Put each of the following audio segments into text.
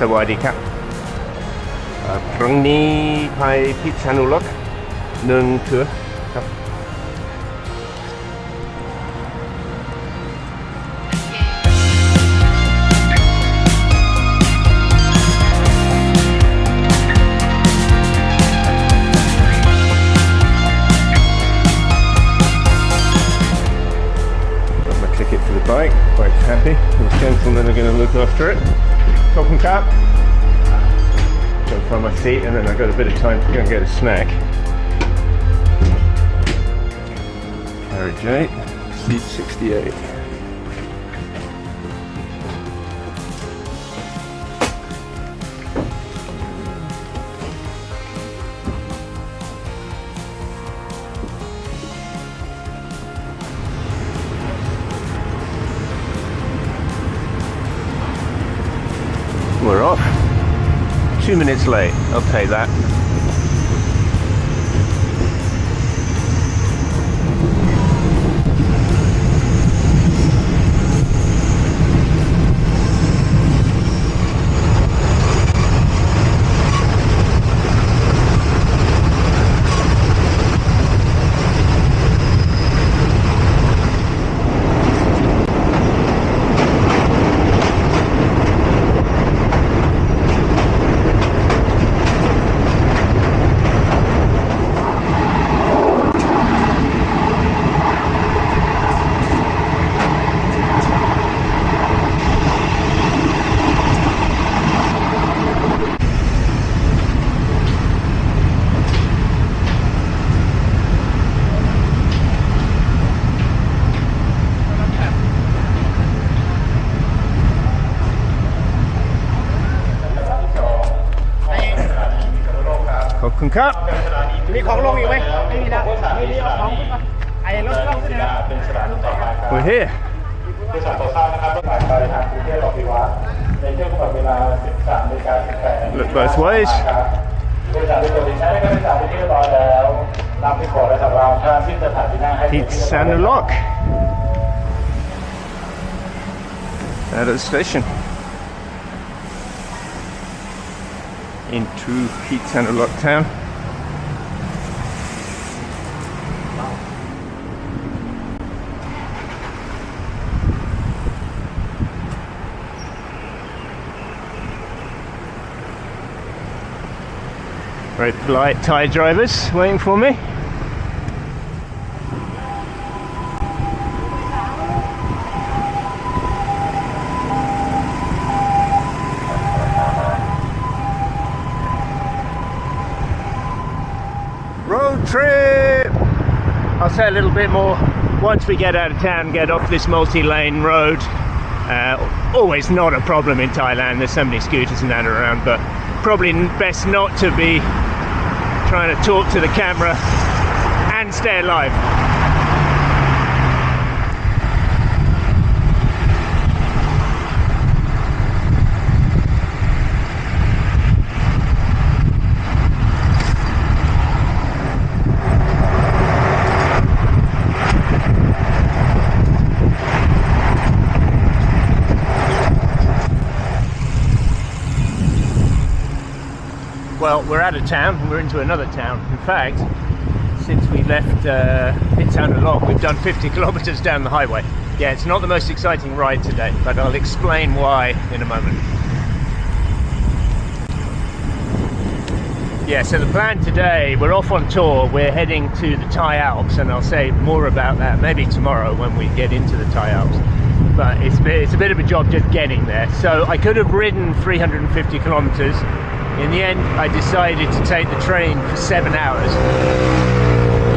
สวัสดีครับครั้งนี้ไปพิษณุโลก1 tour ครับ Got my ticket for the bike, quite happy. The gentlemen are going to look after it. Top and cap. Go find my seat and then I've got a bit of time to go and get a snack. Carriage 8, seat 68. We're off. 2 minutes late, I'll take that. Cut. มีของลงอยู่ไหมไม่มีแล้วไม่มีเอาของขึ้นมาไอ้รถเข้าขึ้นเลยนะ We're here. ผู้สาวต่อสร้างนะครับผ่านไปทางกรุงเทพอภิวัตรในช่วงเวลา 13:18 Look both ways. ผู้สาวที่ตัวดิฉันได้ก็ได้สาวไปที่เรียบร้อยแล้วนำไปขอและสับรางท่านที่สถานที่นั่งให้ Phitsanulok. Out of the station. Into Phitsanulok town. Very polite Thai drivers waiting for me. Road trip! I'll say a little bit more once we get out of town, get off this multi-lane road. Always not a problem in Thailand, there's so many scooters and that around, but probably best not to be trying to talk to the camera and stay alive. Well, we're out of town, we're into another town. In fact, since we left Phitsanulok, we've done 50 kilometers down the highway. Yeah, it's not the most exciting ride today, but I'll explain why in a moment. Yeah, so the plan today, we're off on tour, we're heading to the Thai Alps, and I'll say more about that maybe tomorrow when we get into the Thai Alps. But it's a bit of a job just getting there. So I could have ridden 350 kilometers. In the end, I decided to take the train for 7 hours,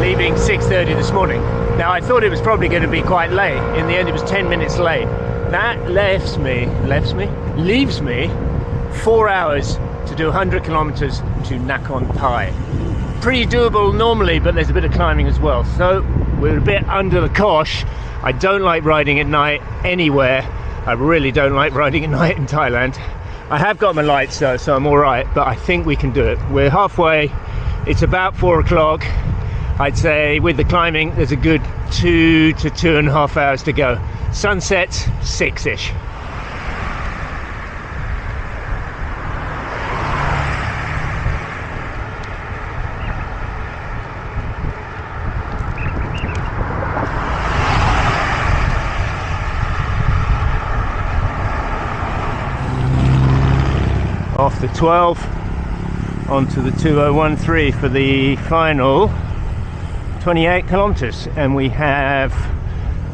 leaving 6:30 this morning. Now, I thought it was probably going to be quite late. In the end, it was 10 minutes late. That leaves me 4 hours to do 100 kilometers to Nakhon Thai. Pretty doable normally, but there's a bit of climbing as well. So we're a bit under the cosh. I don't like riding at night anywhere. I really don't like riding at night in Thailand. I have got my lights though, so I'm alright, but I think we can do it. We're halfway, it's about 4 o'clock. I'd say with the climbing, there's a good 2 to 2.5 hours to go. Sunset, 6-ish. the 12 onto the 2013 for the final 28 kilometers, and we have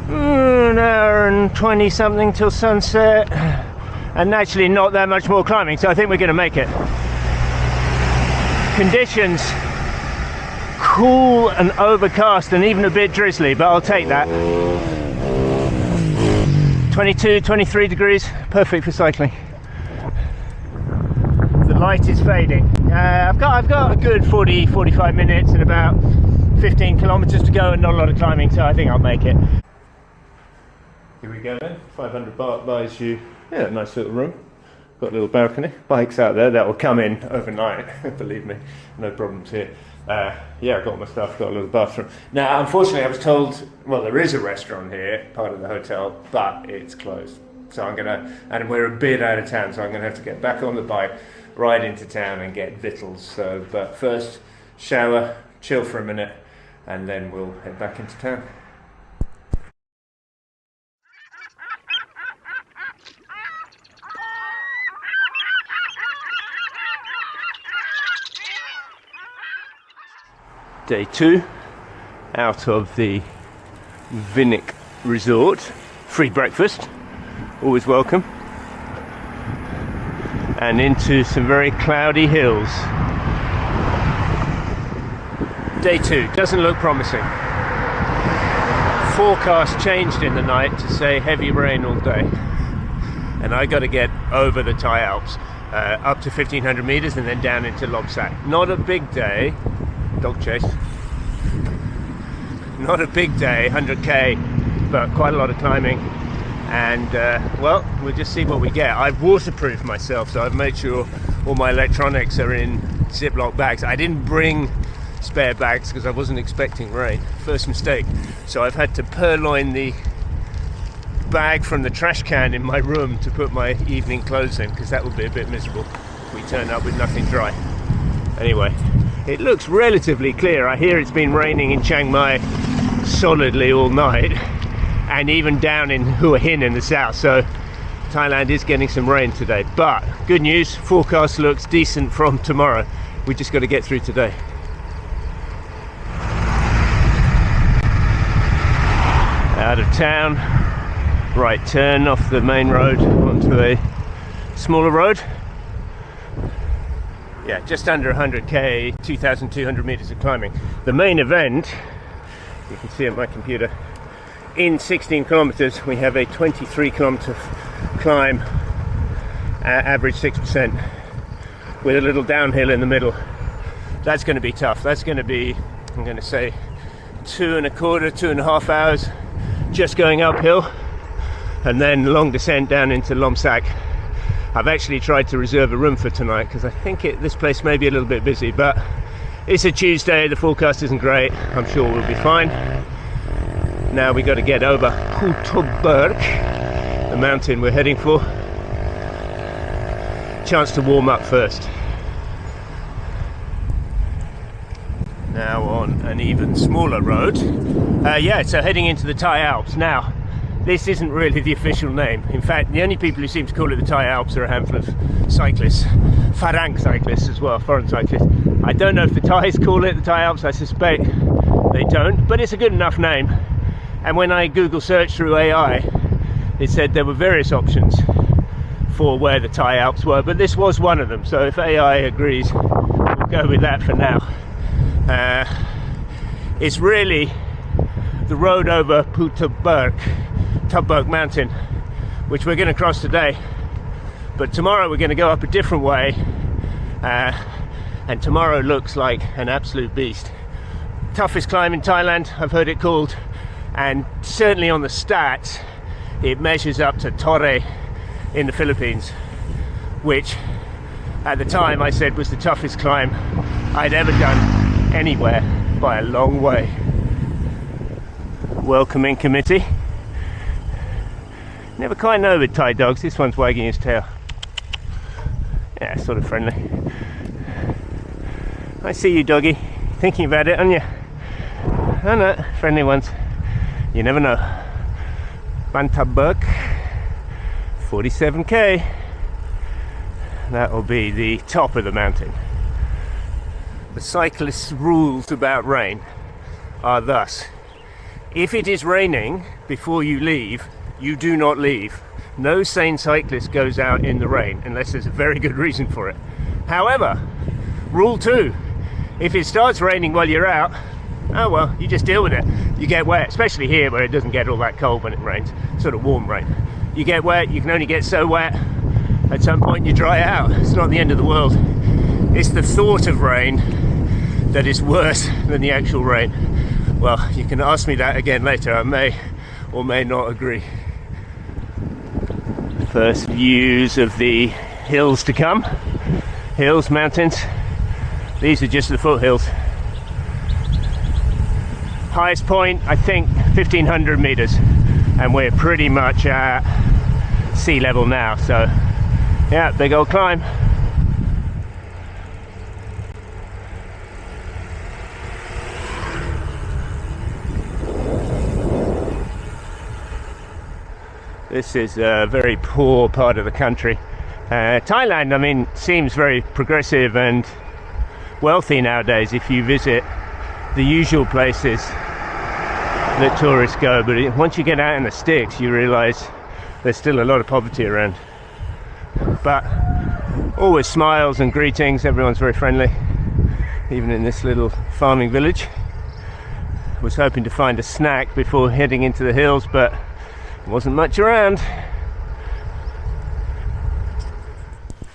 an hour and 20 something till sunset, and actually not that much more climbing, so I think we're going to make it. Conditions cool and overcast and even a bit drizzly, but I'll take that. 22, 23 degrees, perfect for cycling. The light is fading. I've got a good 40-45 minutes and about 15 kilometers to go and not a lot of climbing, so I think I'll make it. Here we go then. 500 baht buys you a nice little room. Got a little balcony. Bikes out there that will come in overnight. Believe me, no problems here. Yeah, I got my stuff, got a little bathroom. Now, unfortunately, I was told, well, there is a restaurant here, part of the hotel, but it's closed. So I'm gonna, and we're a bit out of town, so I'm gonna have to get back on the bike, ride into town and get victuals. So, but first, shower, chill for a minute, and then we'll head back into town. Day 2 out of the Vinnick Resort. Free breakfast, always welcome. And into some very cloudy hills. Day 2 doesn't look promising. Forecast changed in the night to say heavy rain all day. And I got to get over the Thai Alps, up to 1500 meters and then down into Lom Sak. Not a big day. Dog chase. Not a big day, 100k, but quite a lot of climbing, and well, we'll just see what we get. I've waterproofed myself, so I've made sure all my electronics are in Ziploc bags. I didn't bring spare bags because I wasn't expecting rain. First mistake. So I've had to purloin the bag from the trash can in my room to put my evening clothes in, because that would be a bit miserable if we turn up with nothing dry. Anyway, it looks relatively clear. I hear it's been raining in Chiang Mai solidly all night, and even down in Hua Hin in the south, so Thailand is getting some rain today. But good news, forecast looks decent from tomorrow. We just got to get through today. Out of town, right turn off the main road onto a smaller road. Yeah, just under 100k, 2,200 meters of climbing. The main event, you can see on my computer, in 16 kilometers we have a 23 kilometer climb, average 6%, with a little downhill in the middle. That's going to be tough. That's going to be, I'm going to say, 2.25 hours just going uphill, and then long descent down into Lom Sak. I've actually tried to reserve a room for tonight because I think this place may be a little bit busy, but it's a Tuesday, the forecast isn't great. I'm sure we'll be fine. Now we got to get over Phitsanulok, the mountain we're heading for. Chance to warm up first. Now on an even smaller road. Yeah, so heading into the Thai Alps. Now, this isn't really the official name. In fact, the only people who seem to call it the Thai Alps are a handful of cyclists. Farang cyclists as well, foreign cyclists. I don't know if the Thais call it the Thai Alps, I suspect they don't, but it's a good enough name. And when I Google searched through AI, it said there were various options for where the Thai Alps were, but this was one of them. So if AI agrees, we'll go with that for now. It's really the road over Phitsanulok mountain, which we're going to cross today, but tomorrow we're going to go up a different way, and tomorrow looks like an absolute beast. Toughest climb in Thailand, I've heard it called, and certainly on the stats it measures up to Torre in the Philippines, which at the time I said was the toughest climb I'd ever done anywhere by a long way. Welcoming committee. Never quite know with Thai dogs. This one's wagging his tail. Yeah, sort of friendly. I see you, doggy. Thinking about it, aren't you? Oh no, friendly ones. You never know. Phitsanulok, 47k. that will be the top of the mountain. The cyclist's rules about rain are thus: if it is raining before you leave, you do not leave. No sane cyclist goes out in the rain unless there's a very good reason for it. However, rule 2, if it starts raining while you're out, oh well, you just deal with it. You get wet, especially here where it doesn't get all that cold when it rains, sort of warm rain. You get wet, you can only get so wet, at some point you dry out. It's not the end of the world. It's the thought of rain that is worse than the actual rain. Well, you can ask me that again later, I may or may not agree. First views of the hills to come. Hills, mountains. These are just the foothills. Highest point, I think, 1,500 meters. And we're pretty much at sea level now, so yeah, big old climb. This is a very poor part of the country. Thailand, I mean, seems very progressive and wealthy nowadays if you visit the usual places that tourists go, but once you get out in the sticks you realise there's still a lot of poverty around. But always smiles and greetings, everyone's very friendly, even in this little farming village. I was hoping to find a snack before heading into the hills, but wasn't much around.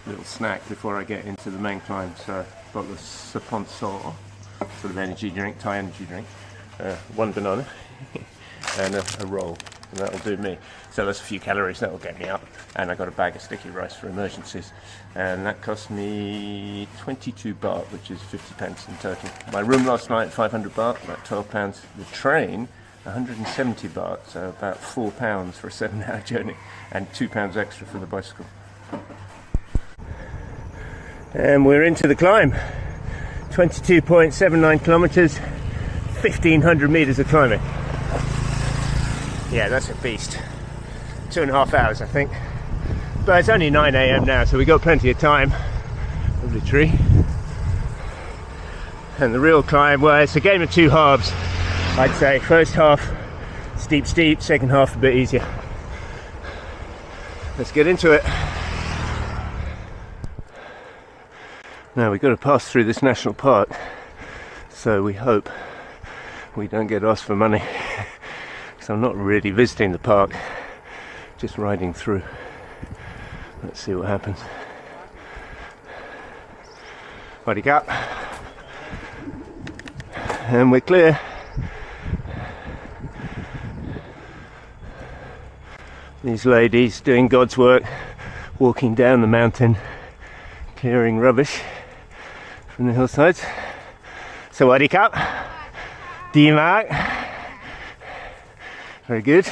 Little snack before I get into the main climb. So got the Phitsanulok, sort of energy drink, Thai energy drink, one banana and a roll, and that'll do me. So that's a few calories, that'll get me up. And I got a bag of sticky rice for emergencies, and that cost me 22 baht, which is 50 pence in total. My room last night, 500 baht, about 12 pounds. The train, 170 baht, so about £4 for a 7-hour journey, and £2 extra for the bicycle. And we're into the climb. 22.79 kilometers, 1,500 meters of climbing. Yeah, that's a beast. 2.5 hours, I think. But it's only 9 AM now, so we got plenty of time. Lovely tree. And the real climb, well, it's a game of 2 halves. I'd say first half steep, second half a bit easier. Let's get into it. Now we've got to pass through this national park, so we hope we don't get asked for money, because I'm not really visiting the park, just riding through. Let's see what happens. Buddy up, and we're clear. These ladies doing God's work, walking down the mountain, clearing rubbish from the hillsides. Sawadee Cup. D-Mark. Very good.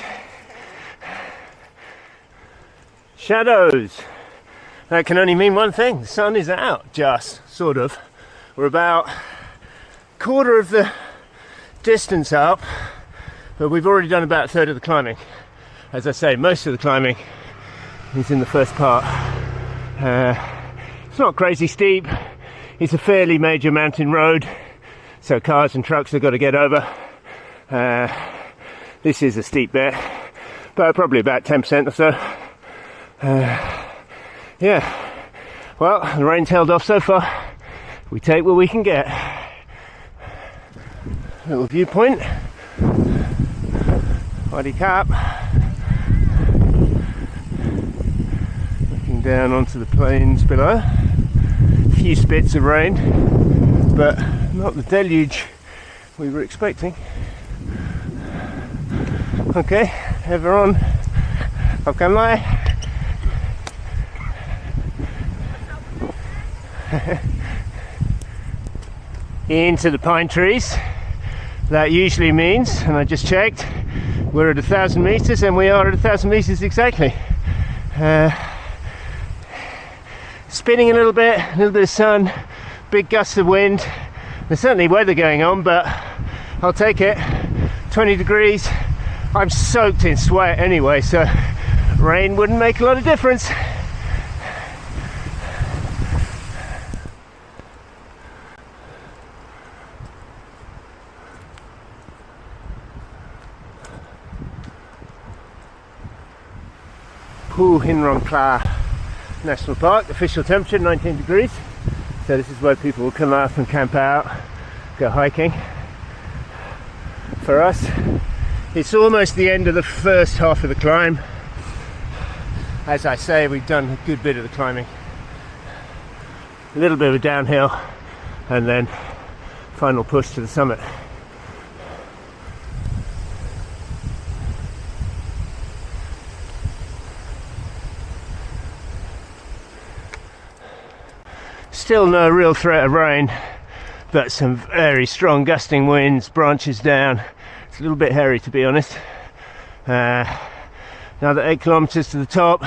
Shadows. That can only mean one thing. The sun is out, just, sort of. We're about quarter of the distance up, but we've already done about a third of the climbing. As I say, most of the climbing is in the first part. It's not crazy steep. It's a fairly major mountain road, so cars and trucks have got to get over. This is a steep bit, but probably about 10% or so. Yeah, well, the rain's held off so far. We take what we can get. Little viewpoint. Body cap. Looking down onto the plains below. A few spits of rain, but not the deluge we were expecting. Okay, everyone, how come I? Into the pine trees. That usually means, and I just checked, we're at 1,000 meters, and we are at 1,000 meters exactly. Spinning a little bit of sun, big gusts of wind. There's certainly weather going on, but I'll take it. 20 degrees. I'm soaked in sweat anyway, so rain wouldn't make a lot of difference. Hu Hinrong Kla National Park. Official temperature 19 degrees. So this is where people will come up and camp out, go hiking. For us, it's almost the end of the first half of the climb. As I say, we've done a good bit of the climbing. A little bit of a downhill and then final push to the summit. Still no real threat of rain, but some very strong gusting winds, branches down. It's a little bit hairy, to be honest. Another 8 kilometers to the top,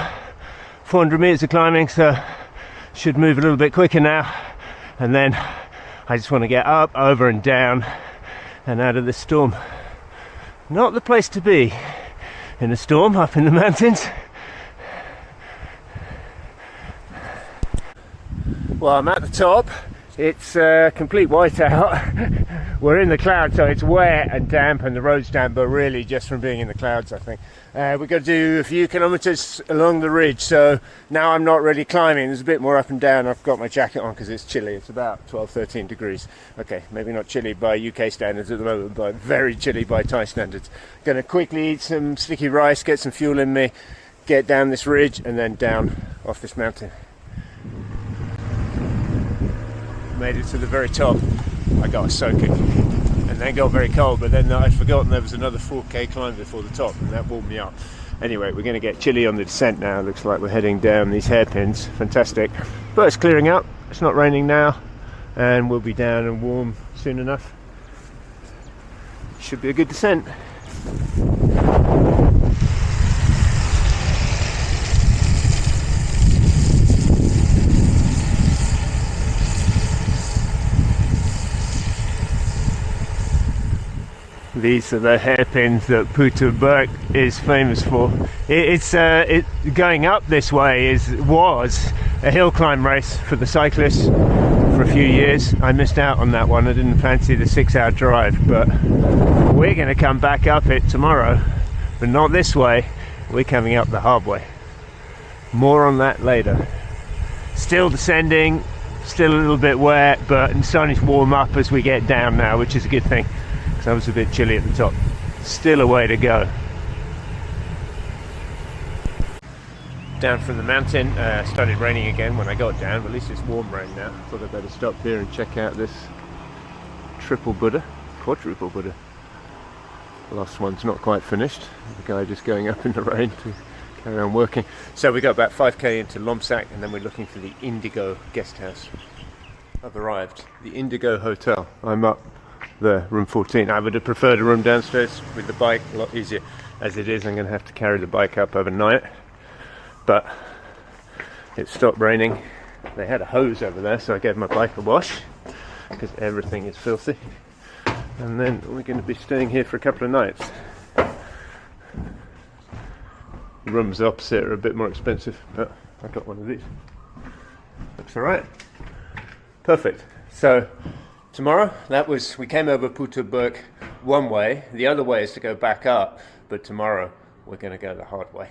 400 meters of climbing, so should move a little bit quicker now. And then I just want to get up, over and down and out of this storm. Not the place to be in a storm up in the mountains. Well, I'm at the top. It's complete whiteout. We're in the clouds, so it's wet and damp, and the road's damp, but really just from being in the clouds, I think. We've got to do a few kilometers along the ridge, so now I'm not really climbing. There's a bit more up and down. I've got my jacket on because it's chilly. It's about 12-13 degrees. Okay, maybe not chilly by UK standards at the moment, but very chilly by Thai standards. Going to quickly eat some sticky rice, get some fuel in me, get down this ridge, and then down off this mountain. Made it to the very top. I got soaking and then got very cold, but then I'd forgotten there was another 4k climb before the top, and that warmed me up. Anyway, we're going to get chilly on the descent now. Looks like we're heading down these hairpins. Fantastic, but it's clearing up. It's not raining now, and we'll be down and warm soon enough. Should be a good descent. These are the hairpins that Phitsanulok is famous for. Going up this way was a hill climb race for the cyclists for a few years. I missed out on that one. I didn't fancy the 6-hour drive, but we're going to come back up it tomorrow, but not this way. We're coming up the hard way. More on that later. Still descending, still a little bit wet, but it's starting to warm up as we get down now, which is a good thing. I was a bit chilly at the top. Still a way to go. Down from the mountain, started raining again when I got down, but at least it's warm rain now. Thought I'd better stop here and check out this quadruple Buddha. The last one's not quite finished. The guy just going up in the rain to carry on working. So we got about 5k into Lom Sak, and then we're looking for the Indigo guest house. I've arrived. The Indigo Hotel. I'm up there, room 14. I would have preferred a room downstairs with the bike, a lot easier. As it is, I'm going to have to carry the bike up overnight, but it stopped raining. They had a hose over there, so I gave my bike a wash because everything is filthy, and then we're going to be staying here for a couple of nights. Rooms opposite are a bit more expensive, but I got one of these. Looks alright. Perfect. So tomorrow, we came over Phitsanulok one way. The other way is to go back up, but tomorrow we're going to go the hard way.